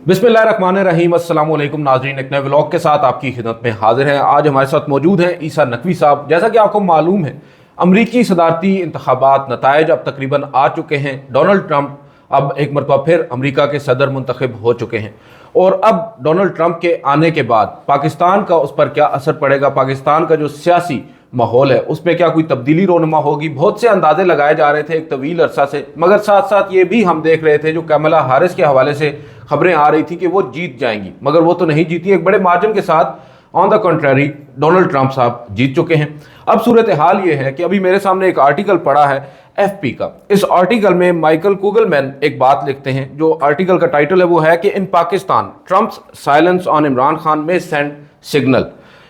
बिस्मिल्लाहिर्रहमानिर्रहीम। अस्सलाम वालेकुम नाज़रीन, एक नए व्लॉग के साथ आपकी खिदमत में हाजिर हैं। आज हमारे साथ मौजूद हैं ईसा नकवी साहब। जैसा कि आपको मालूम है, अमरीकी सदारती इंतखाबात नताइज अब तकरीबन आ चुके हैं। डोनाल्ड ट्रंप अब एक मरतबा फिर अमरीका के सदर मुंतखब हो चुके हैं और अब डोनाल्ड ट्रंप के आने के बाद पाकिस्तान का उस पर क्या असर पड़ेगा, पाकिस्तान का जो सियासी माहौल है उसमें क्या कोई तब्दीली रोनमा होगी। बहुत से अंदाजे लगाए जा रहे थे एक तवील अरसा से, मगर साथ साथ ये भी हम देख रहे थे जो कमला हारिस के हवाले से खबरें आ रही थी कि वो जीत जाएंगी, मगर वो तो नहीं जीती। एक बड़े मार्जिन के साथ on the contrary Donald Trump साहब जीत चुके हैं। अब सूरत हाल ये है कि अभी मेरे सामने एक आर्टिकल पड़ा है एफपी का। इस आर्टिकल में माइकल कुगलमैन एक बात लिखते हैं। जो आर्टिकल का टाइटल है वो है कि in Pakistan Trump's silence on Imran Khan may send signal.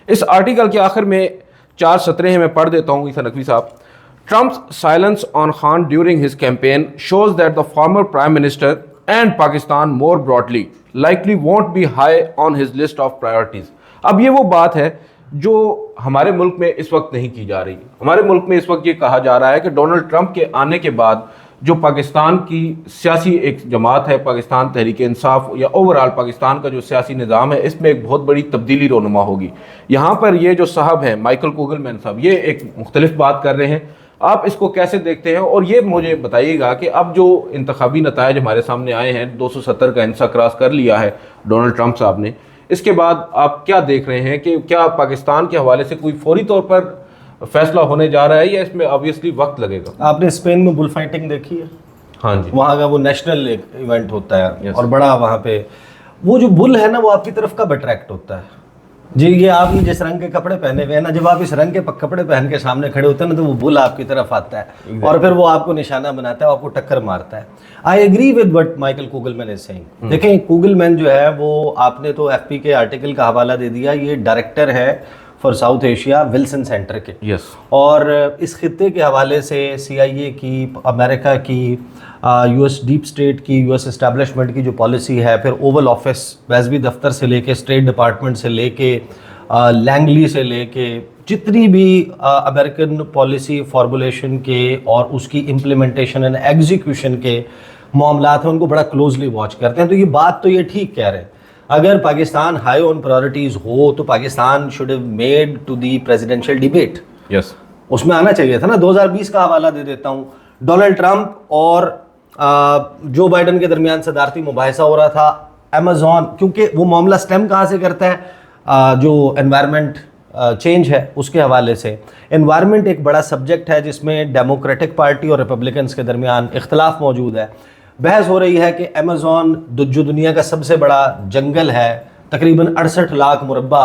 इस आर्टिकल के आखिर में 4 सतरें हैं, मैं पढ़ देता हूँ ईसा नकवी साहब। Trump's silence on Khan during his campaign shows that the former prime minister and Pakistan more broadly likely won't be high on his list of priorities. अब ये वो बात है जो हमारे मुल्क में इस वक्त नहीं की जा रही। हमारे मुल्क में इस वक्त ये कहा जा रहा है कि डोनाल्ड ट्रंप के आने के बाद जो पाकिस्तान की सियासी एक जमात है, पाकिस्तान तहरीक इंसाफ या ओवरऑल पाकिस्तान का जो सियासी निज़ाम है, इसमें एक बहुत बड़ी तब्दीली रोनुमा होगी। यहाँ पर ये जो साहब हैं माइकल कुगलमैन साहब, ये एक मुख्तलिफ बात कर रहे हैं। आप इसको कैसे देखते हैं और ये मुझे बताइएगा कि अब जो इंतखाबी नताइज हमारे सामने आए हैं, 270 का हिस्सा क्रॉस कर लिया है डोनाल्ड ट्रंप साहब ने, इसके बाद आप क्या देख रहे हैं कि क्या पाकिस्तान के हवाले से कोई फौरी तौर पर फैसला होने जा रहा है या इसमें ऑब्वियसली वक्त लगेगा? आपने स्पेन में बुल फाइटिंग देखी है? हाँ जी। वहाँ का वो नेशनल इवेंट होता है और बड़ा वहाँ पे वो जो बुल है ना, वो आपकी तरफ कब अट्रैक्ट होता है जी? ये आप जिस रंग के कपड़े पहने हुए हैं ना, जब आप इस रंग के कपड़े पहन के सामने खड़े होते हैं ना, तो वो बुल आपकी तरफ आता है और फिर वो आपको निशाना बनाता है, आपको टक्कर मारता है। I agree with what Michael Kugelman is saying. देखें, कुगलमैन जो है वो, आपने तो एफपी के आर्टिकल का हवाला दे दिया, ये डायरेक्टर है for south Asia Wilson centre के। यस। और इस खित्ते के हवाले से CIA की, अमेरिका की, US डीप स्टेट की, US इस्टेब्लिशमेंट की जो पॉलिसी है, फिर ओवल ऑफिस वैज़वी दफ्तर से लेके, स्टेट डिपार्टमेंट से लेके, लैंगली से लेके, जितनी भी अमेरिकन पॉलिसी फॉर्मुलेशन के और उसकी इम्प्लीमेंटेशन एंड एग्जीक्यूशन के मामलात हैं, उनको बड़ा क्लोजली वॉच करते हैं। तो ये बात तो ये ठीक कह रहे हैं, अगर पाकिस्तान हाई ऑन प्रायोरिटीज़ हो तो Pakistan should have made to the presidential debate. Yes, उसमें आना चाहिए था ना। 2020 का हवाला दे देता हूँ। डोनाल्ड ट्रंप और जो बाइडन के दरमियान सदारती मुबाहिसा हो रहा था अमेज़ॉन, क्योंकि वो मामला स्टेम कहाँ से करता है, जो एनवायरनमेंट चेंज है उसके हवाले से। एनवायरनमेंट एक बड़ा सब्जेक्ट है जिसमें डेमोक्रेटिक पार्टी और रिपब्लिकन्स के दरमियान इख्तलाफ मौजूद है। बहस हो रही है कि अमेज़ॉन जो दुनिया का सबसे बड़ा जंगल है, तकरीबन 68 लाख मुरब्बा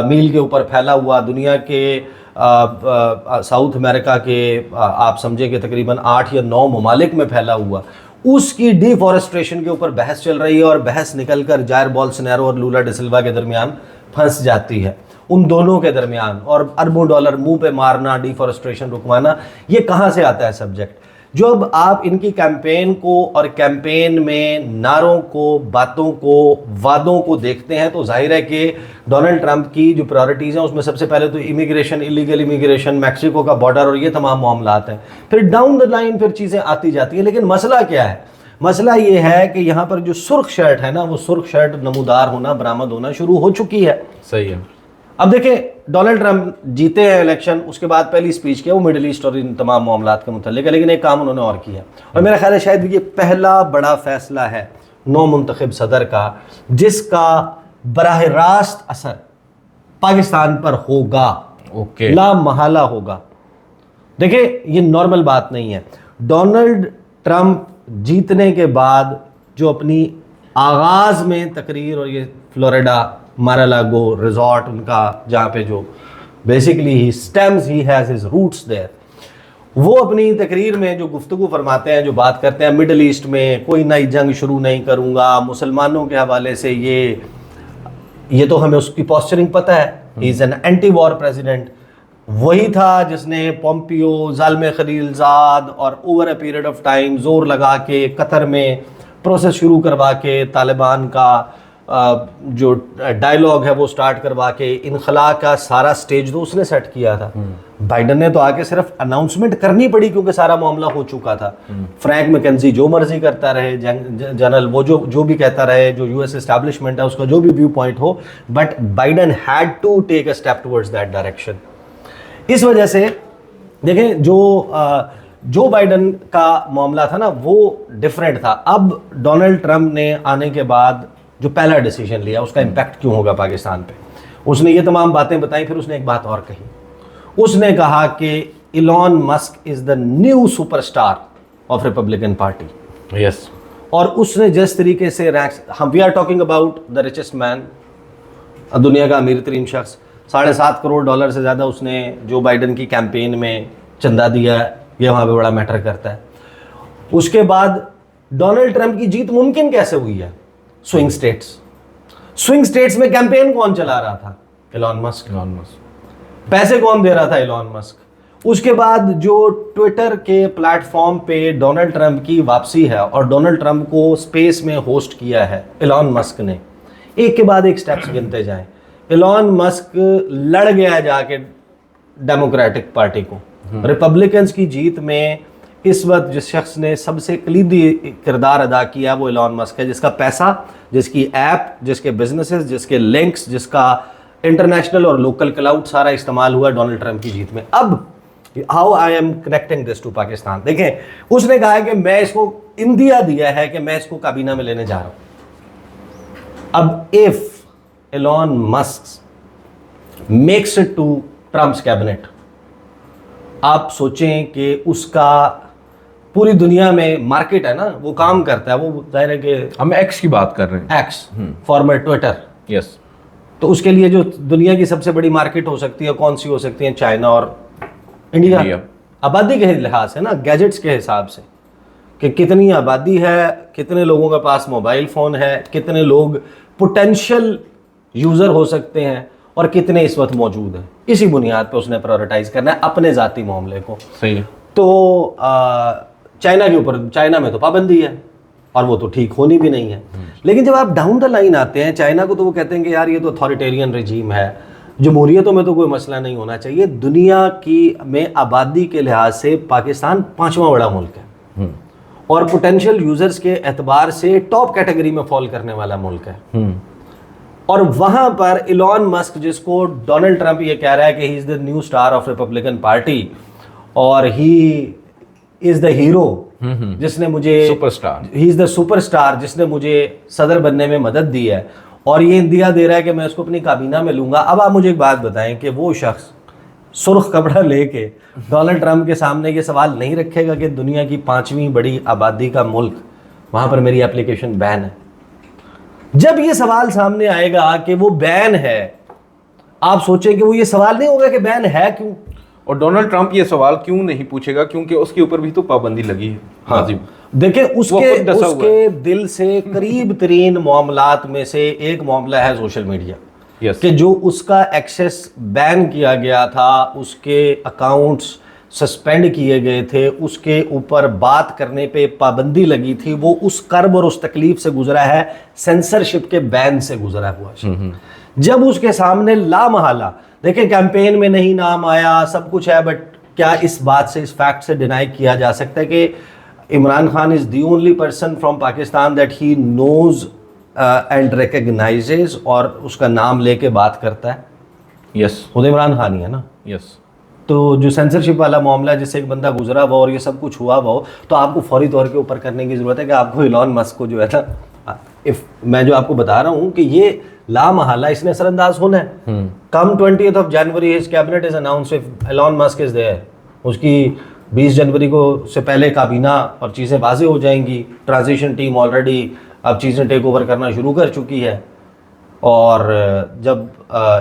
मील के ऊपर फैला हुआ, दुनिया के साउथ अमेरिका के आप समझे कि तकरीबन 8 या 9 ममालिक में फैला हुआ, उसकी डिफॉरेस्ट्रेशन के ऊपर बहस चल रही है और बहस निकलकर जायर बोल्सोनारो और लूला डिसिल्वा के दरमियान फंस जाती है, उन दोनों के दरमियान। और अरबों डॉलर मुंह पे मारना, डिफॉरेस्ट्रेशन रुकवाना, ये कहाँ से आता है सब्जेक्ट? जब आप इनकी कैंपेन को और कैंपेन में नारों को, बातों को, वादों को देखते हैं तो जाहिर है कि डोनाल्ड ट्रंप की जो प्रायोरिटीज़ हैं उसमें सबसे पहले तो इमिग्रेशन, इलीगल इमिग्रेशन, मैक्सिको का बॉर्डर और ये तमाम मामलात हैं। फिर डाउन द लाइन फिर चीज़ें आती जाती हैं। लेकिन मसला क्या है? मसला ये है कि यहाँ पर जो सुर्ख शर्ट है ना, वो सुर्ख शर्ट नमूदार होना, बरामद होना शुरू हो चुकी है। सही है। अब देखें, डोनाल्ड ट्रंप जीते हैं इलेक्शन, उसके बाद पहली स्पीच किया वो मिडिल ईस्ट और इन तमाम मामलात के मुतल्लिक है, लेकिन एक काम उन्होंने और किया, और मेरा ख्याल है शायद ये पहला बड़ा फैसला है नौ मुंतखब सदर का जिसका बराह रास्त असर पाकिस्तान पर होगा। ओके। ला महाला होगा। देखिए, ये नॉर्मल बात नहीं है। डोनाल्ड ट्रंप जीतने के बाद जो अपनी आगाज़ में तकरीर, और ये फ्लोरिडा मारालागो रिजॉर्ट उनका, जहाँ पे जो बेसिकली ही स्टेम्स, ही हैज़ हिज रूट्स देयर, वो अपनी तकरीर में जो गुफ्तगू फरमाते हैं, जो बात करते हैं मिडल ईस्ट में कोई नई जंग शुरू नहीं करूँगा, मुसलमानों के हवाले से ये तो हमें उसकी पोस्चरिंग पता है। He is an anti war president. वही था जिसने पोम्पियो, जालिम खलीलजाद और over a period of time जोर लगा के कतर में प्रोसेस शुरू करवा के तालिबान का जो डायलॉग है वो स्टार्ट करवा के इनखला का सारा स्टेज तो उसने सेट किया था। बाइडन ने तो आके सिर्फ अनाउंसमेंट करनी पड़ी क्योंकि सारा मामला हो चुका था। फ्रैंक मैकेंजी जो मर्जी करता रहे, जनरल वो जो भी कहता रहे, जो यूएस एस्टैब्लिशमेंट है उसका जो भी व्यू पॉइंट हो, but Biden had to take a step towards that direction. इस वजह से देखें जो बाइडन का मामला था ना वो डिफरेंट था। अब डोनाल्ड ट्रंप ने आने के बाद जो पहला डिसीजन लिया उसका इम्पैक्ट क्यों होगा पाकिस्तान पे, उसने ये तमाम बातें बताई। फिर उसने एक बात और कही, उसने कहा कि Elon Musk is the new superstar of Republican party. Yes. और उसने जिस तरीके से रैंक्स, हम we are talking about the richest man, दुनिया का अमीर तरीन शख्स, $7.5 करोड़ से ज़्यादा उसने जो बाइडन की कैंपेन में चंदा दिया है, ये वहाँ पे बड़ा मैटर करता है। उसके बाद डोनाल्ड ट्रंप की जीत मुमकिन कैसे हुई है? स्विंग स्टेट्स में कैंपेन कौन चला रहा था? Elon Musk. पैसे कौन दे रहा था? Elon Musk. उसके बाद जो ट्विटर के प्लेटफॉर्म पे डोनाल्ड ट्रंप की वापसी है और डोनाल्ड ट्रंप को स्पेस में होस्ट किया है एलॉन मस्क ने, एक के बाद एक स्टेप्स गिनते जाएं। एलॉन मस्क लड़ गया जाके डेमोक्रेटिक पार्टी को। रिपब्लिकन्स की जीत में इस वक्त जिस शख्स ने सबसे कलीदी किरदार अदा किया वो एलॉन मस्क है, जिसका पैसा, जिसकी ऐप, जिसके बिजनेसेस, जिसके लिंक्स, जिसका इंटरनेशनल और लोकल क्लाउड सारा इस्तेमाल हुआ डोनाल्ड ट्रंप की जीत में। अब how I am connecting this to Pakistan, देखें उसने कहा है कि मैं इसको इंदिया दिया है कि मैं इसको काबीना में लेने जा रहा हूं। अब if Elon Musk makes it to Trump's cabinet, आप सोचें कि उसका पूरी दुनिया में मार्केट है ना, वो काम करता है। वो जाहिर है कि हम एक्स की बात कर रहे हैं, एक्स फॉर्मर ट्विटर। यस। तो उसके लिए जो दुनिया की सबसे बड़ी मार्केट हो सकती है कौन सी हो सकती है? चाइना और इंडिया। आबादी के लिहाज से ना, गैजेट्स के हिसाब से कि कितनी आबादी है, कितने लोगों के पास मोबाइल फ़ोन है, कितने लोग पोटेंशियल यूज़र हो सकते हैं और कितने इस वक्त मौजूद हैं, इसी बुनियाद पे उसने प्रायोरिटाइज करना है अपने ज़ाती मामले को। सही है। तो चाइना के ऊपर, चाइना में तो पाबंदी है और वो तो ठीक होनी भी नहीं है। लेकिन जब आप डाउन द लाइन आते हैं चाइना को, तो वो कहते हैं कि यार ये तो अथॉरिटेरियन रजीम है, जमहूरियतों में तो कोई मसला नहीं होना चाहिए। दुनिया की में आबादी के लिहाज से पाकिस्तान 5वां बड़ा मुल्क है और पोटेंशियल यूजर्स के एतबार से टॉप कैटेगरी में फॉल करने वाला मुल्क है। और वहां पर इलॉन मस्क, जिसको डोनाल्ड ट्रंप ये कह रहा है कि he is the new star of Republican party और ही इज द हीरो, जिसने मुझे superstar, he is the superstar जिसने मुझे सदर बनने में मदद दी है और ये इंदिया दे रहा है कि मैं उसको अपनी काबीना में लूंगा। अब आप मुझे एक बात बताएं कि वो शख्स सुर्ख कपड़ा लेके डोनाल्ड ट्रंप के सामने ये सवाल नहीं रखेगा कि दुनिया की 5वीं बड़ी आबादी का मुल्क, वहां पर मेरी एप्लीकेशन बैन है? जब ये सवाल सामने आएगा कि वो बैन है, आप सोचें कि वो ये सवाल नहीं होगा कि बैन है क्यों। और डोनाल्ड ट्रंप ये सवाल क्यों नहीं पूछेगा, क्योंकि उसके ऊपर भी तो पाबंदी लगी है। हाँ, देखिए उसके दिल से करीब तरीन मामलात में से एक मामला है सोशल मीडिया। yes. कि जो उसका एक्सेस बैन किया गया था, उसके अकाउंट्स सस्पेंड किए गए थे, उसके ऊपर बात करने पे पाबंदी लगी थी, वो उस कर्ब और उस तकलीफ से गुजरा है, सेंसरशिप के बैन से गुजरा हुआ। जब उसके सामने लामहला, देखिए कैंपेन में नहीं नाम आया, सब कुछ है, बट क्या इस बात से, इस फैक्ट से डिनाई किया जा सकता है कि Imran Khan is the only person from Pakistan that he knows and recognises, और उसका नाम लेके बात करता है? यस, खुद इमरान खान ही है ना। यस। तो जो सेंसरशिप वाला मामला है, जिससे एक बंदा गुजरा हुआ और ये सब कुछ हुआ हुआ, तो आपको फौरी तौर के ऊपर करने की ज़रूरत है कि आपको इलॉन मस्क को जो है ना, मैं जो आपको बता रहा हूँ कि ये लामहला इसने असरअंदाज होना है। Come 20th January his cabinet is announced if Elon Musk is there, उसकी 20 जनवरी को से पहले काबीना और चीज़ें वाज़ेह हो जाएंगी। ट्रांजिशन टीम ऑलरेडी अब चीज़ें टेक ओवर करना शुरू कर चुकी है और जब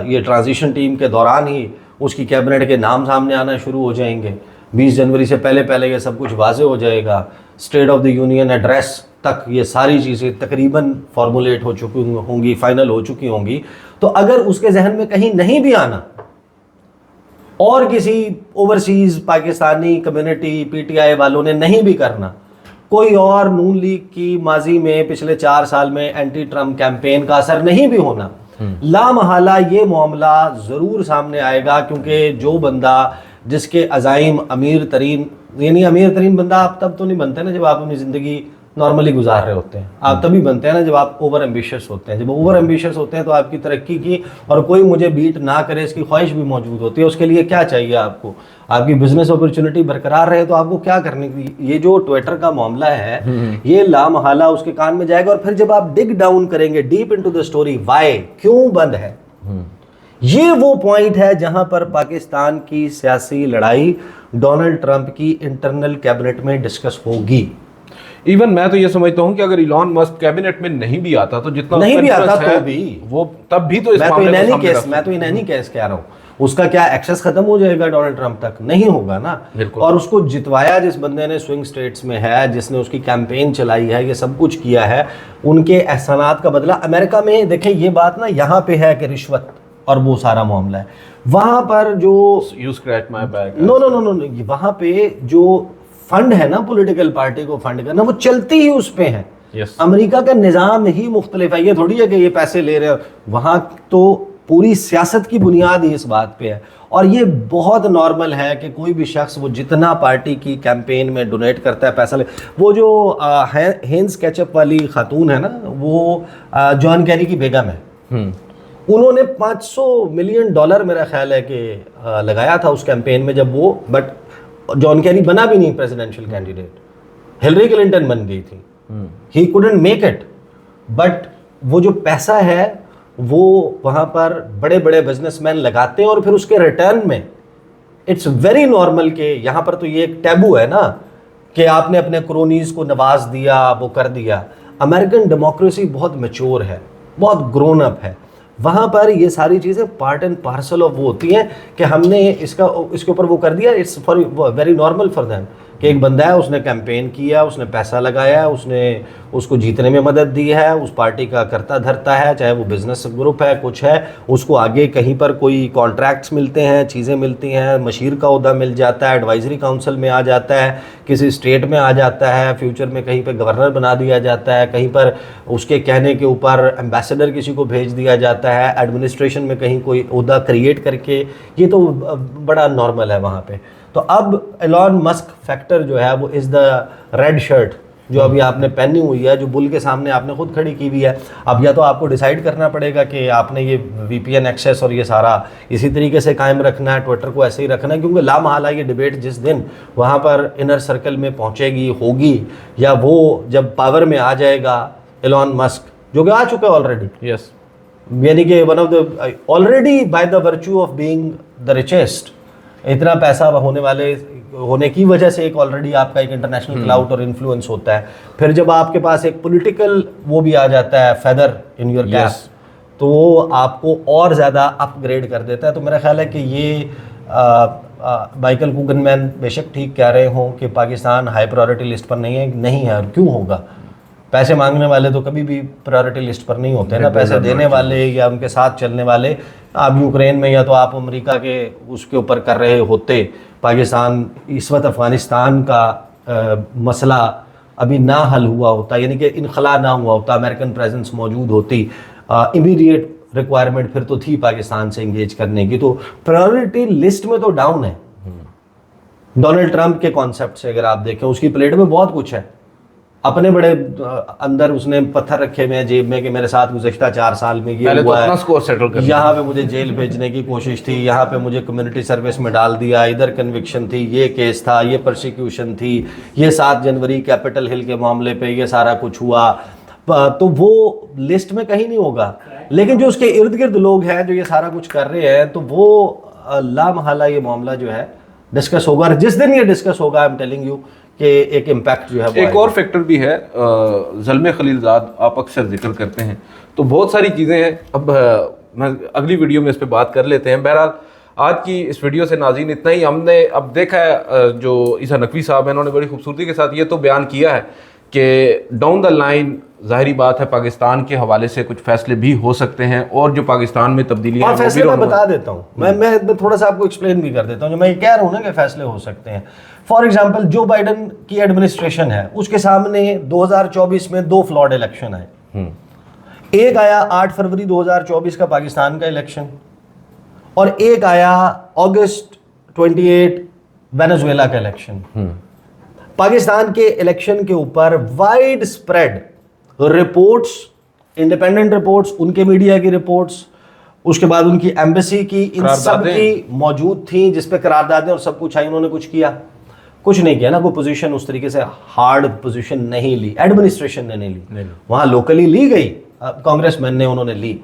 ये ट्रांजिशन टीम के दौरान ही उसकी कैबिनेट के नाम सामने आना शुरू हो जाएंगे। 20 जनवरी से पहले पहले ये सब कुछ वाज़ेह हो जाएगा। State of the union address तक ये सारी चीज़ें तकरीबन फॉर्मुलेट हो चुकी होंगी, फाइनल हो चुकी होंगी। तो अगर उसके जहन में कहीं नहीं भी आना और किसी ओवरसीज़ पाकिस्तानी कम्युनिटी पीटीआई वालों ने नहीं भी करना, कोई और नून लीग की माजी में पिछले 4 साल में एंटी ट्रम्प कैंपेन का असर नहीं भी होना, लामहला ये मामला ज़रूर सामने आएगा, क्योंकि जो बंदा जिसके अज़ाइम अमीर तरीन, यानी अमीर तरीन बंदा आप तब तो नहीं बनते ना जब आप अपनी ज़िंदगी नॉर्मली गुजार रहे होते हैं, आप तभी बनते हैं ना जब आप ओवर एम्बिशियस होते हैं। जब ओवर एम्बिशियस होते हैं तो आपकी तरक्की की और कोई मुझे बीट ना करे इसकी ख्वाहिश भी मौजूद होती है। उसके लिए क्या चाहिए आपको, आपकी बिजनेस अपॉर्चुनिटी बरकरार रहे तो आपको क्या करने की, ये जो ट्विटर का मामला है ये लामहला उसके कान में जाएगा। और फिर जब आप डिग डाउन करेंगे deep into the story, why, क्यों बंद है, ये वो पॉइंट है जहां पर पाकिस्तान की सियासी लड़ाई डोनाल्ड ट्रंप की इंटरनल कैबिनेट में डिस्कस होगी। इवन मैं तो ये समझता हूं कि अगर इलॉन मस्क कैबिनेट में नहीं भी आता तो जितना नहीं भी आता है, तो भी वो तब भी तो इस मैं तो मामले को इन सामने केस रख मैं तो इन एनी केस कह रहा हूँ, उसका क्या एक्सेस खत्म हो जाएगा डोनाल्ड ट्रंप तक? नहीं होगा ना। और उसको जितवाया जिस बंदे ने स्विंग स्टेट्स में है, जिसने उसकी कैंपेन चलाई है, ये सब कुछ किया है, उनके एहसानात का बदला अमेरिका में देखें। ये बात ना यहाँ पे है कि रिश्वत और वो सारा मामला है, वहां पर जो you scratch my back, no no no no, वहां पे जो फंड है ना पॉलिटिकल पार्टी को फंड करना, वो चलती ही उस पे है। अमेरिका का निज़ाम ही मुख्तलिफ है, ये थोड़ी है कि ये पैसे ले रहे हो, वहां तो पूरी सियासत की बुनियाद ही इस बात पे है। और ये बहुत नॉर्मल है कि कोई भी शख्स वो जितना पार्टी की कैंपेन में डोनेट करता है पैसा ले। वो जो हेंस केचप वाली खातून है ना, वो जॉन कैरी की बेगम है, उन्होंने $500 मिलियन मेरा ख्याल है कि लगाया था उस कैंपेन में जब वो, बट जॉन कैरी बना भी नहीं प्रेसिडेंशियल कैंडिडेट, हिलरी क्लिंटन बन गई थी, he couldn't make it. But वो जो पैसा है वो वहाँ पर बड़े बड़े बिजनेसमैन लगाते हैं और फिर उसके रिटर्न में इट्स वेरी नॉर्मल के यहाँ पर तो ये एक टैबू है ना कि आपने अपने क्रोनीज को नवाज दिया, वो कर दिया। अमेरिकन डेमोक्रेसी बहुत मैच्योर है, बहुत ग्रोन अप है, वहाँ पर ये सारी चीज़ें पार्ट एंड पार्सल ऑफ वो होती हैं कि हमने इसके ऊपर वो कर दिया। It's for very normal for them कि एक बंदा है, उसने कैंपेन किया, उसने पैसा लगाया, उसने उसको जीतने में मदद दी है, उस पार्टी का करता धरता है, चाहे वो बिजनेस ग्रुप है, कुछ है, उसको आगे कहीं पर कोई कॉन्ट्रैक्ट्स मिलते हैं, चीज़ें मिलती हैं, मशीर का ओहदा मिल जाता है, एडवाइजरी काउंसिल में आ जाता है, किसी स्टेट में आ जाता है, फ्यूचर में कहीं पर गवर्नर बना दिया जाता है, कहीं पर उसके कहने के ऊपर एम्बेसडर किसी को भेज दिया जाता है, एडमिनिस्ट्रेशन में कहीं कोई ओहदा क्रिएट करके, ये तो बड़ा नॉर्मल है वहाँ पे। तो अब एलॉन मस्क फैक्टर जो है वो इज़ द रेड शर्ट जो अभी आपने पहनी हुई है, जो बुल के सामने आपने खुद खड़ी की हुई है। अब या तो आपको डिसाइड करना पड़ेगा कि आपने ये VPN एक्सेस और ये सारा इसी तरीके से कायम रखना है, ट्विटर को ऐसे ही रखना है, क्योंकि लामहला ये डिबेट जिस दिन वहाँ पर इनर सर्कल में पहुँचेगी, होगी, या वो जब पावर में आ जाएगा एलॉन मस्क, जो कि आ चुका है ऑलरेडी, यस, यानी कि one of the already by the virtue of being the richest, इतना पैसा होने की वजह से एक ऑलरेडी आपका एक इंटरनेशनल क्लाउड और इन्फ्लुएंस होता है। फिर जब आपके पास एक पॉलिटिकल वो भी आ जाता है, फेदर इन योर कैप, तो वो आपको और ज़्यादा अपग्रेड कर देता है। तो मेरा ख्याल है कि ये माइकल कुगनमैन बेशक ठीक कह रहे हों कि पाकिस्तान हाई प्रायोरिटी लिस्ट पर नहीं है, और क्यों होगा? पैसे मांगने वाले तो कभी भी प्रायोरिटी लिस्ट पर नहीं होते ना, पैसे देने वाले या उनके साथ चलने वाले। आप यूक्रेन में या तो आप अमेरिका के उसके ऊपर कर रहे होते, पाकिस्तान इस वक्त अफ़गानिस्तान का मसला अभी ना हल हुआ होता, यानी कि इनखला ना हुआ होता, अमेरिकन प्रेजेंस मौजूद होती, इमीडिएट रिक्वायरमेंट फिर तो थी पाकिस्तान से इंगेज करने की, तो प्रायोरिटी लिस्ट में तो डाउन है। डोनाल्ड ट्रंप के कॉन्सेप्ट से अगर आप देखें, उसकी प्लेट में बहुत कुछ है, अपने बड़े अंदर उसने पत्थर रखे हुए हैं जेब में कि मेरे साथ गुज़श्ता 4 साल में ये हुआ है, यहाँ पे मुझे जेल भेजने की कोशिश थी, यहाँ पे मुझे कम्युनिटी सर्विस में डाल दिया, इधर कन्विक्शन थी, ये केस था, ये प्रोसिक्यूशन थी, ये 7 जनवरी कैपिटल हिल के मामले पे ये सारा कुछ हुआ, तो वो लिस्ट में कहीं नहीं होगा। लेकिन जो उसके इर्द गिर्द लोग हैं जो ये सारा कुछ कर रहे हैं, तो वो लामहला ये मामला जो है डिस्कस होगा, और जिस दिन ये डिस्कस होगा, आई एम टेलिंग यू कि एक इम्पैक्ट जो है वो एक और फैक्टर भी है, ज़ल्मे खलीलज़ाद आप अक्सर जिक्र करते हैं, तो बहुत सारी चीज़ें हैं। अब मैं अगली वीडियो में इस पर बात कर लेते हैं। बहरहाल आज की इस वीडियो से नाज़रीन इतना ही। हमने अब देखा है जो ईसा नकवी साहब हैं, उन्होंने बड़ी खूबसूरती के साथ ये तो बयान किया है कि डाउन द लाइन ज़ाहिरी बात है पाकिस्तान के हवाले से कुछ फैसले भी हो सकते हैं, और जो पाकिस्तान में तब्दीलियाँ फैसले मैं बता देता हूँ, मैं थोड़ा सा आपको एक्सप्लेन भी कर देता हूँ। जो मैं ये कह रहा हूँ ना कि फैसले हो सकते हैं, फॉर एग्जाम्पल जो बाइडन की एडमिनिस्ट्रेशन है उसके सामने 2024 में 2 फ्लॉड इलेक्शन आए। एक आया 8 फरवरी 2024 का पाकिस्तान का इलेक्शन, और एक आया अगस्त 28 वेनेजुएला का इलेक्शन। पाकिस्तान के इलेक्शन के ऊपर wide spread reports, independent reports, उनके मीडिया की रिपोर्ट्स, उसके बाद उनकी एम्बेसी की, इन सब की मौजूद थी, जिसपे करारदादें और सब कुछ आई। उन्होंने कुछ किया? कुछ नहीं किया ना। कोई पोजीशन उस तरीके से हार्ड पोजीशन नहीं ली, एडमिनिस्ट्रेशन ने नहीं ली। वहां लोकली ली गई, कांग्रेसमैन ने उन्होंने ली।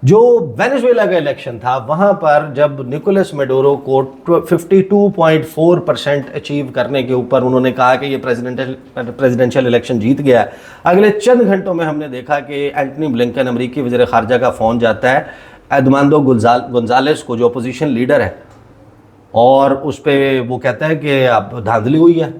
जो वेनेजुएला का इलेक्शन था वहां पर जब निकोलस मेडोरो को 52.4% अचीव करने के ऊपर उन्होंने कहा कि ये प्रेसिडेंशियल इलेक्शन जीत गया, अगले चंद घंटों में हमने देखा कि एंटनी ब्लिंकन, अमेरिकी वज़ीर ख़ारजा का फ़ोन जाता है एडमांडो गोंजालेस को, जो अपोजिशन लीडर है, और उस पर वो कहता है कि अब धांधली हुई है,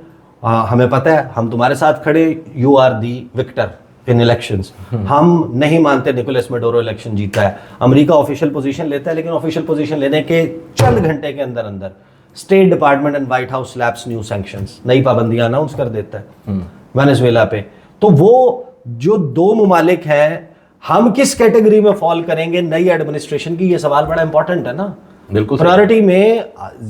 हमें पता है, हम तुम्हारे साथ खड़े, you are the victor in elections. हम नहीं मानते निकोलस मेडोरो इलेक्शन जीता है। अमेरिका ऑफिशियल पोजीशन लेता है, लेकिन ऑफिशियल पोजीशन लेने के चंद घंटे के अंदर अंदर state department and white house slaps new sanctions, नई पाबंदियां अनाउंस कर देता है वेनेजुएला पे। तो वो जो 2 मुमालिक हैं, हम किस कैटेगरी में फॉल करेंगे नई एडमिनिस्ट्रेशन की, ये सवाल बड़ा इंपॉर्टेंट है ना। बिल्कुल प्रायोरिटी में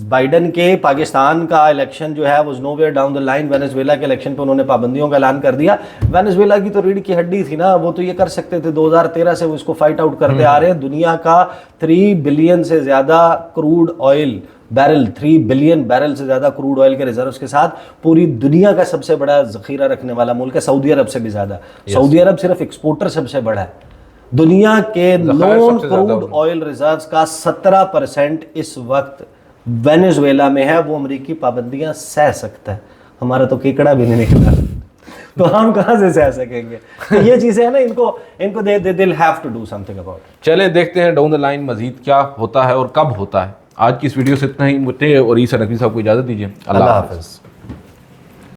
बाइडन के पाकिस्तान का इलेक्शन जो है was nowhere down the line. Venezuela के इलेक्शन पे उन्होंने पाबंदियों का ऐलान कर दिया। वेनेजुएला की तो रीढ़ की हड्डी थी ना, वो तो ये कर सकते थे। 2013 से वो इसको फाइट आउट करते आ रहे हैं। दुनिया का 3 बिलियन से ज्यादा crude oil barrel, 3 billion barrel से ज्यादा क्रूड ऑयल के रिजर्व्स के साथ पूरी दुनिया का सबसे बड़ा जखीरा रखने वाला मुल्क है, सऊदी अरब से भी ज्यादा। सऊदी अरब सिर्फ एक्सपोर्टर सबसे बड़ा है। दुनिया के नॉन क्रूड ऑयल रिजर्व्स का 17% इस वक्त वेनेजुएला में है। वो अमेरिकी पाबंदियां सह सकता है, हमारा तो केकड़ा भी नहीं निकला, तो हम कहां से सह सकेंगे? तो ये चीजें है ना, इनको they'll have to do something about. चले देखते हैं डाउन द लाइन मजीद क्या होता है और कब होता है। आज की इस वीडियो से इतना ही। मुझे और ईसा नकवी साहब को इजाजत दीजिए। अल्लाह हाफ़िज़।